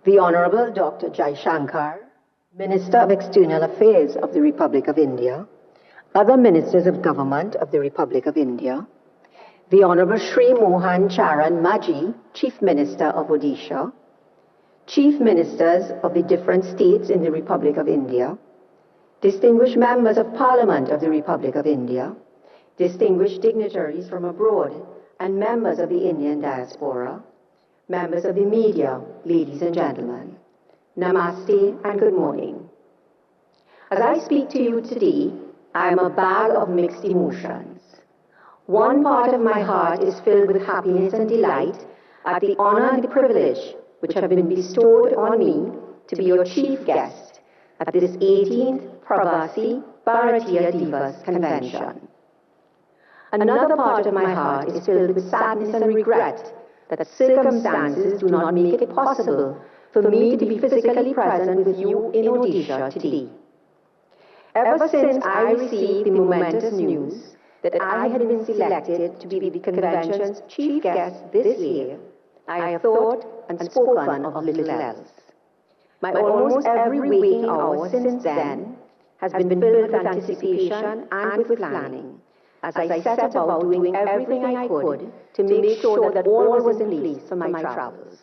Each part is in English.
The Honorable Dr. Jai Shankar, Minister of External Affairs of the Republic of India, other Ministers of Government of the Republic of India, the Honorable Shri Mohan Charan Maji, Chief Minister of Odisha, Chief Ministers of the different states in the Republic of India, distinguished members of Parliament of the Republic of India, distinguished dignitaries from abroad, and members of the Indian diaspora, members of the media, ladies and gentlemen, Namaste and good morning. As I speak to you today, I am a bag of mixed emotions. One part of my heart is filled with happiness and delight at the honor and the privilege which have been bestowed on me to be your chief guest at this 18th Pravasi Bharatiya Divas Convention. Another part of my heart is filled with sadness and regret that circumstances do not make it possible for me to be physically present with you in Odisha today. Ever since I received the momentous news that I had been selected to be the convention's chief guest this year, I have thought and spoken of little else. My almost every waking hour since then has been filled with anticipation and with planning, as I set about doing everything I could to make sure that all was in place for my travels.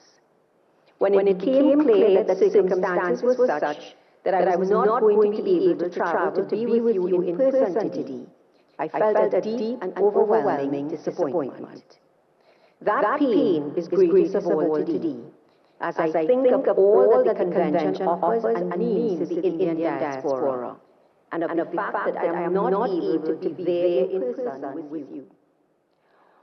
When it became clear that the circumstances were such that I was not going to be able to travel to be with you in person today, I felt a deep and overwhelming disappointment. That pain is greatest of all today, as I think of all that the convention offers and means to the Indian diaspora, and of the fact that I am not able to be there in person with you.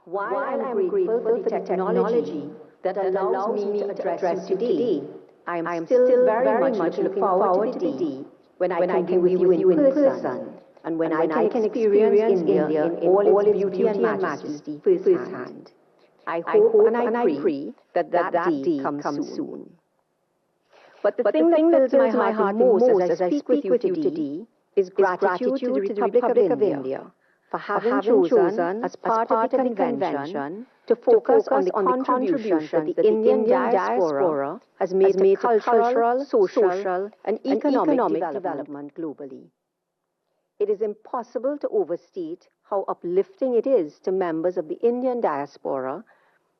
While I am grateful for the technology that allows me to address you today, I am still very much looking forward to the day when I can be with you in person, and when I can experience India in all its beauty and majesty firsthand. I hope and I pray that day comes soon. But the thing that fills my heart most as I speak with you today is gratitude to the Republic of India for having chosen as part of the convention to focus on the contributions that the Indian diaspora has made to cultural, social, and economic development globally. It is impossible to overstate how uplifting it is to members of the Indian diaspora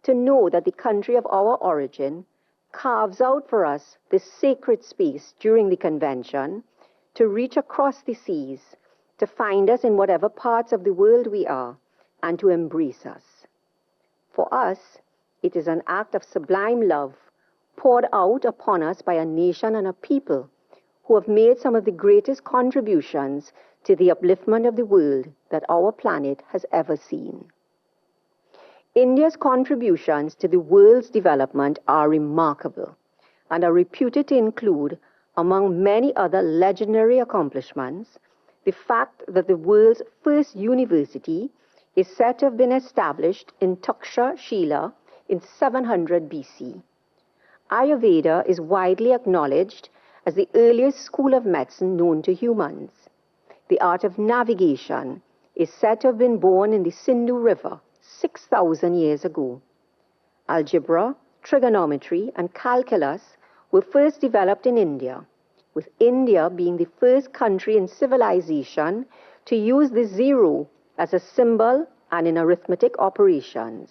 to know that the country of our origin carves out for us this sacred space during the convention to reach across the seas, to find us in whatever parts of the world we are, and to embrace us. For us, it is an act of sublime love poured out upon us by a nation and a people who have made some of the greatest contributions to the upliftment of the world that our planet has ever seen. India's contributions to the world's development are remarkable and are reputed to include, among many other legendary accomplishments, the fact that the world's first university is said to have been established in Takshashila in 700 BC. Ayurveda is widely acknowledged as the earliest school of medicine known to humans. The art of navigation is said to have been born in the Sindhu River 6,000 years ago. Algebra, trigonometry, and calculus were first developed in India, with India being the first country in civilization to use the zero as a symbol and in arithmetic operations.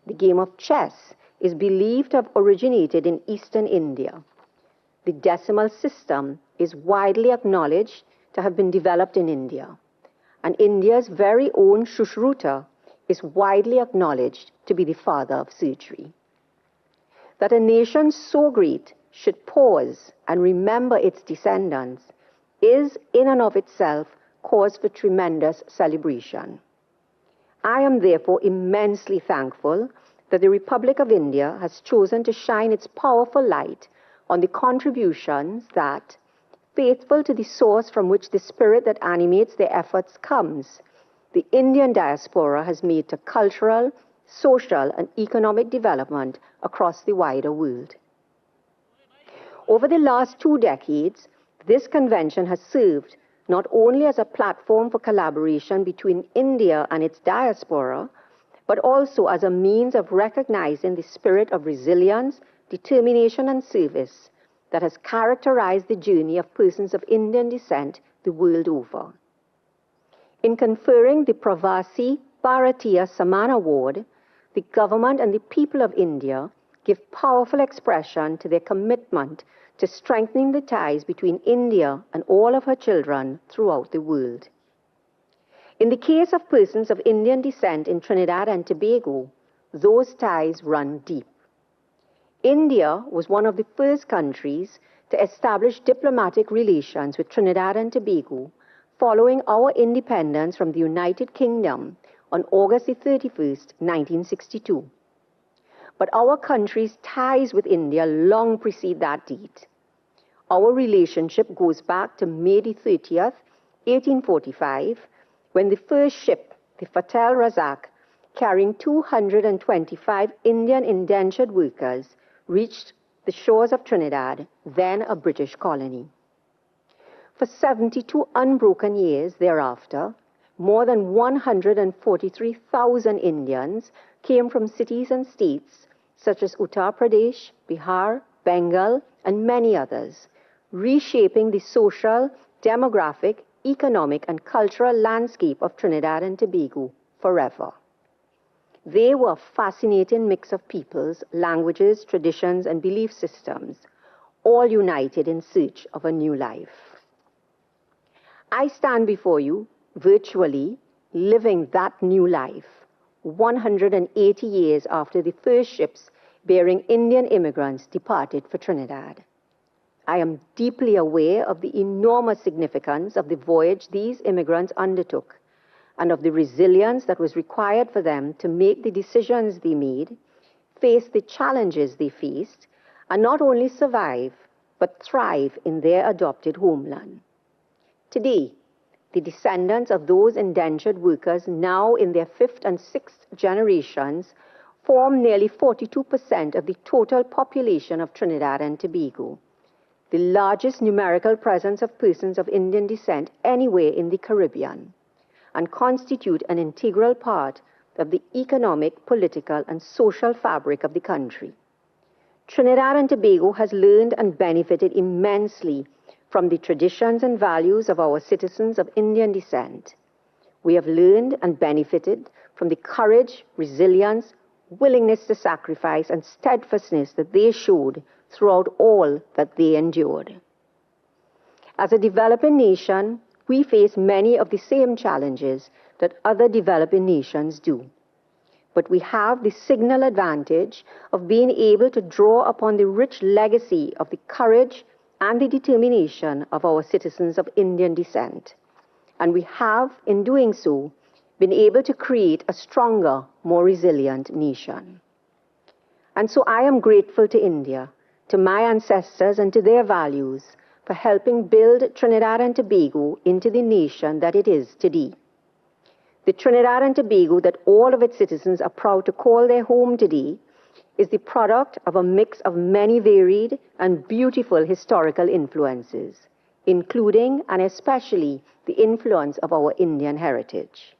The game of chess is believed to have originated in eastern India. The decimal system is widely acknowledged to have been developed in India, and India's very own Sushruta is widely acknowledged to be the father of surgery. That a nation so great should pause and remember its descendants is in and of itself cause for tremendous celebration. I am therefore immensely thankful that the Republic of India has chosen to shine its powerful light on the contributions that, faithful to the source from which the spirit that animates their efforts comes, the Indian diaspora has made to cultural, social, and economic development across the wider world. Over the last 2 decades, this convention has served not only as a platform for collaboration between India and its diaspora, but also as a means of recognizing the spirit of resilience determination, and service that has characterized the journey of persons of Indian descent the world over. In conferring the Pravasi Bharatiya Saman Award, the government and the people of India give powerful expression to their commitment to strengthening the ties between India and all of her children throughout the world. In the case of persons of Indian descent in Trinidad and Tobago, those ties run deep. India was one of the first countries to establish diplomatic relations with Trinidad and Tobago following our independence from the United Kingdom on August 31st, 1962. But our country's ties with India long precede that date. Our relationship goes back to May 30th, 1845, when the first ship, the Fatal Razak, carrying 225 Indian indentured workers, reached the shores of Trinidad, then a British colony. For 72 unbroken years thereafter, more than 143,000 Indians came from cities and states such as Uttar Pradesh, Bihar, Bengal, and many others, reshaping the social, demographic, economic, and cultural landscape of Trinidad and Tobago forever. They were a fascinating mix of peoples, languages, traditions, and belief systems, all united in search of a new life. I stand before you, virtually, living that new life, 180 years after the first ships bearing Indian immigrants departed for Trinidad. I am deeply aware of the enormous significance of the voyage these immigrants undertook and of the resilience that was required for them to make the decisions they made, face the challenges they faced, and not only survive, but thrive in their adopted homeland. Today, the descendants of those indentured workers, now in their 5th and 6th generations, form nearly 42% of the total population of Trinidad and Tobago, the largest numerical presence of persons of Indian descent anywhere in the Caribbean, and constitute an integral part of the economic, political, and social fabric of the country. Trinidad and Tobago has learned and benefited immensely from the traditions and values of our citizens of Indian descent. We have learned and benefited from the courage, resilience, willingness to sacrifice, and steadfastness that they showed throughout all that they endured. As a developing nation, we face many of the same challenges that other developing nations do. But we have the signal advantage of being able to draw upon the rich legacy of the courage and the determination of our citizens of Indian descent. And we have, in doing so, been able to create a stronger, more resilient nation. And so I am grateful to India, to my ancestors and to their values, for helping build Trinidad and Tobago into the nation that it is today. The Trinidad and Tobago that all of its citizens are proud to call their home today is the product of a mix of many varied and beautiful historical influences, including and especially the influence of our Indian heritage.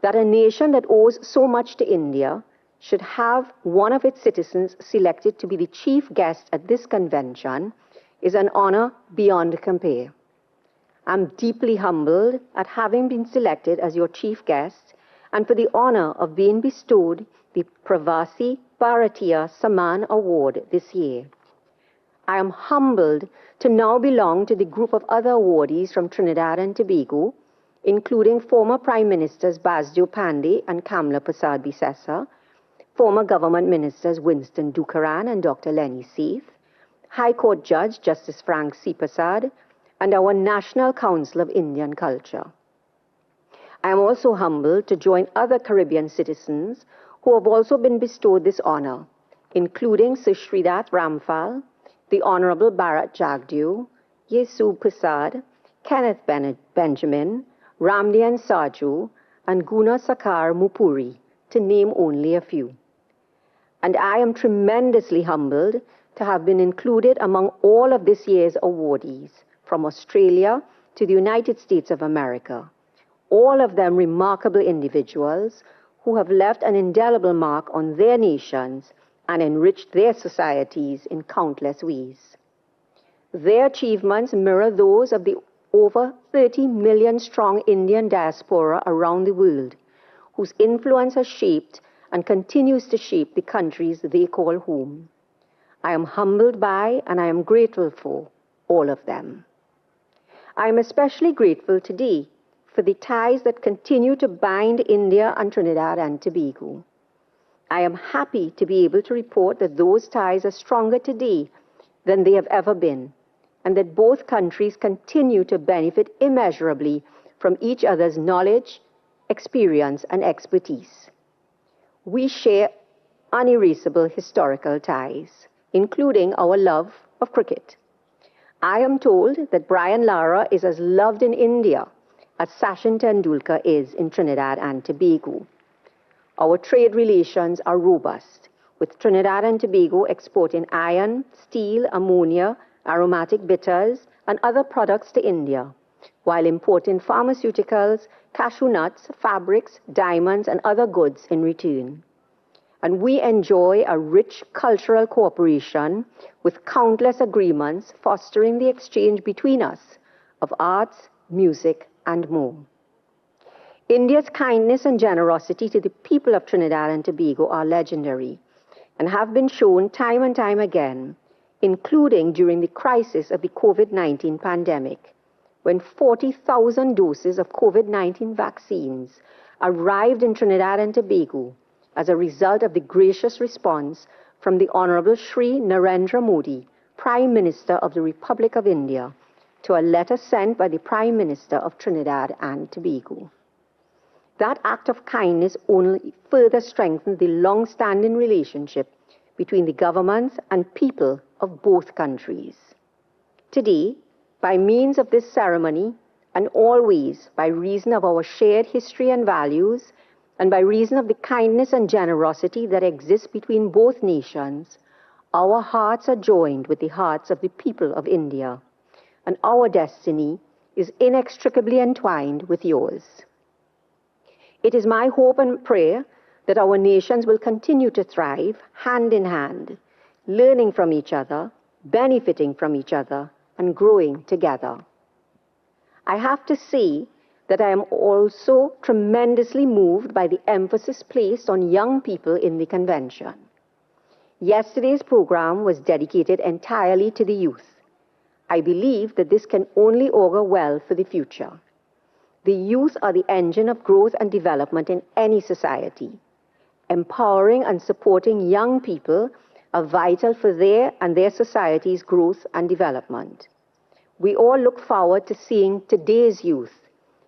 That a nation that owes so much to India should have one of its citizens selected to be the chief guest at this convention is an honor beyond compare. I'm deeply humbled at having been selected as your chief guest and for the honor of being bestowed the Pravasi Bharatiya Saman Award this year. I am humbled to now belong to the group of other awardees from Trinidad and Tobago, including former Prime Ministers Basdeo Pandey and Kamla Prasad Bisessa, former government ministers Winston Dukaran and Dr. Lenny Seith, High Court Judge Justice Frank C. Prasad, and our National Council of Indian Culture. I am also humbled to join other Caribbean citizens who have also been bestowed this honor, including Sir Sridath Ramphal, the Honorable Bharat Jagdeo, Yesu Prasad, Kenneth Benjamin, Ramdian Saju, and Guna Sakar Mupuri, to name only a few. And I am tremendously humbled to have been included among all of this year's awardees, from Australia to the United States of America, all of them remarkable individuals who have left an indelible mark on their nations and enriched their societies in countless ways. Their achievements mirror those of the over 30 million strong Indian diaspora around the world, whose influence has shaped and continues to shape the countries they call home. I am humbled by and I am grateful for all of them. I am especially grateful today for the ties that continue to bind India and Trinidad and Tobago. I am happy to be able to report that those ties are stronger today than they have ever been, and that both countries continue to benefit immeasurably from each other's knowledge, experience, and expertise. We share unerasable historical ties, including our love of cricket. I am told that Brian Lara is as loved in India as Sachin Tendulkar is in Trinidad and Tobago. Our trade relations are robust, with Trinidad and Tobago exporting iron, steel, ammonia, aromatic bitters, and other products to India, while importing pharmaceuticals, cashew nuts, fabrics, diamonds, and other goods in return. And we enjoy a rich cultural cooperation with countless agreements fostering the exchange between us of arts, music, and more. India's kindness and generosity to the people of Trinidad and Tobago are legendary and have been shown time and time again, including during the crisis of the COVID-19 pandemic, when 40,000 doses of COVID-19 vaccines arrived in Trinidad and Tobago as a result of the gracious response from the Honorable Shri Narendra Modi, Prime Minister of the Republic of India, to a letter sent by the Prime Minister of Trinidad and Tobago. That act of kindness only further strengthened the long-standing relationship between the governments and people of both countries. Today, by means of this ceremony, and always by reason of our shared history and values, and by reason of the kindness and generosity that exists between both nations, our hearts are joined with the hearts of the people of India, and our destiny is inextricably entwined with yours. It is my hope and prayer that our nations will continue to thrive hand in hand, learning from each other, benefiting from each other, and growing together. I have to say that I am also tremendously moved by the emphasis placed on young people in the convention. Yesterday's program was dedicated entirely to the youth. I believe that this can only augur well for the future. The youth are the engine of growth and development in any society. Empowering and supporting young people are vital for their and their society's growth and development. We all look forward to seeing today's youth,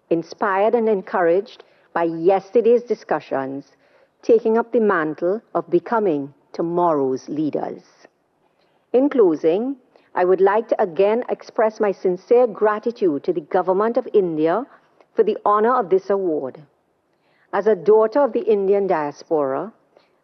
inspired and encouraged by yesterday's discussions, taking up the mantle of becoming tomorrow's leaders. In closing, I would like to again express my sincere gratitude to the Government of India for the honor of this award. As a daughter of the Indian diaspora,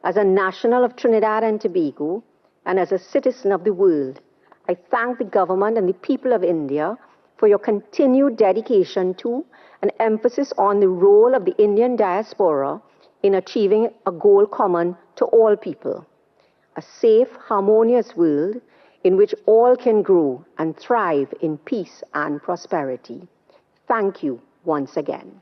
as a national of Trinidad and Tobago, and as a citizen of the world, I thank the government and the people of India for your continued dedication to and emphasis on the role of the Indian diaspora in achieving a goal common to all people: a safe, harmonious world in which all can grow and thrive in peace and prosperity. Thank you once again.